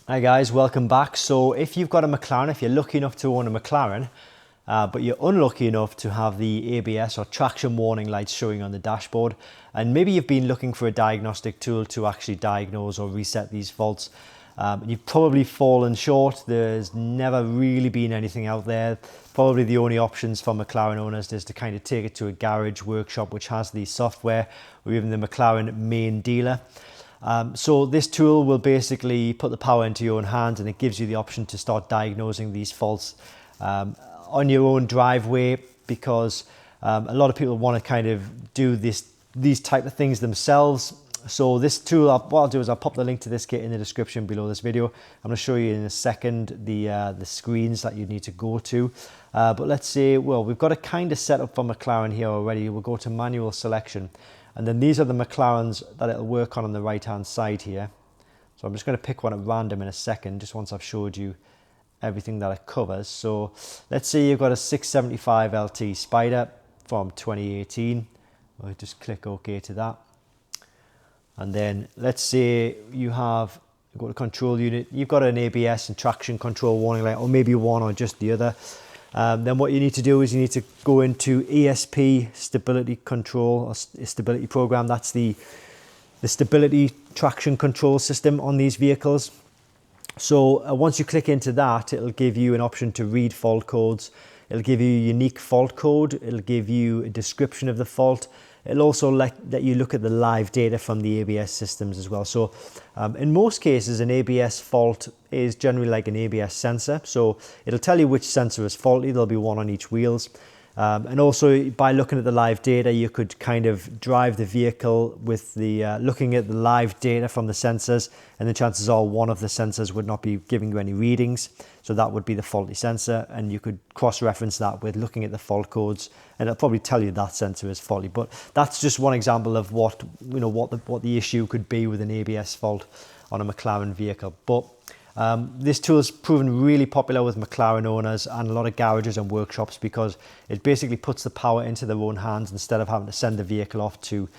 Hi guys, welcome back. So if you've got a McLaren, if you're lucky enough to own a McLaren, but you're unlucky enough to have the ABS or traction warning lights showing on the dashboard, and maybe you've been looking for a diagnostic tool to actually diagnose or reset these faults, you've probably fallen short. There's never really been anything out there. Probably the only options for McLaren owners is to kind of take it to a garage workshop which has the software, or even the McLaren main dealer. So this tool will basically put the power into your own hands, and it gives you the option to start diagnosing these faults on your own driveway, because a lot of people want to kind of do these type of things themselves. So this tool, what I'll do is I'll pop the link to this kit in the description below this video. I'm going to show you in a second the screens that you need to go to. But let's say, well, we've got a kind of setup for McLaren here already. We'll go to manual selection. And then these are the McLarens that it'll work on the right hand side here. So I'm just going to pick one at random in a second, just once I've showed you everything that it covers. So let's say you've got a 675 LT Spider from 2018. I'll just click OK to that. And then let's say you have, go to control unit, you've got an ABS and traction control warning light, or maybe one or just the other. Then what you need to do is you need to go into ESP stability control or stability program. That's the stability traction control system on these vehicles. So once you click into that, it'll give you an option to read fault codes. It'll give you a unique fault code. It'll give you a description of the fault. It'll also let you look at the live data from the ABS systems as well. So in most cases, an ABS fault is generally like an ABS sensor. So it'll tell you which sensor is faulty. There'll be one on each wheels. And also by looking at the live data, you could kind of drive the vehicle with the looking at the live data from the sensors, and the chances are one of the sensors would not be giving you any readings. So that would be the faulty sensor, and you could cross-reference that with looking at the fault codes, and it'll probably tell you that sensor is faulty. But that's just one example of what the issue could be with an ABS fault on a McLaren vehicle. But this tool has proven really popular with McLaren owners and a lot of garages and workshops, because it basically puts the power into their own hands instead of having to send the vehicle off to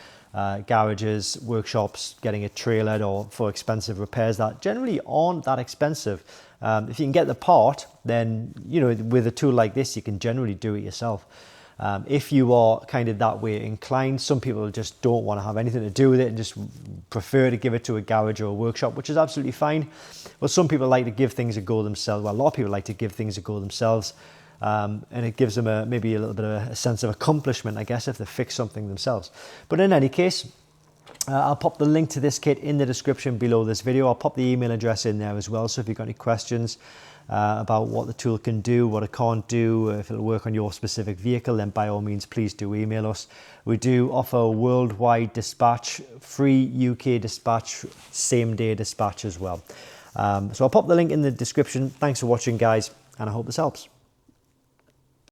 garages, workshops, getting it trailered, or for expensive repairs that generally aren't that expensive. If you can get the part, then with a tool like this you can generally do it yourself. If you are kind of that way inclined, some people just don't want to have anything to do with it and just prefer to give it to a garage or a workshop, which is absolutely fine. But some people like to give things a go themselves. Well, a lot of people like to give things a go themselves, and it gives them maybe a little bit of a sense of accomplishment, I guess, if they fix something themselves. But in any case, I'll pop the link to this kit in the description below this video. I'll pop the email address in there as well, so if you've got any questions about what the tool can do, what it can't do, if it'll work on your specific vehicle, then by all means please do email us. We do offer worldwide dispatch, free UK dispatch, same day dispatch as well. So I'll pop the link in the description. Thanks for watching, guys, and I hope this helps.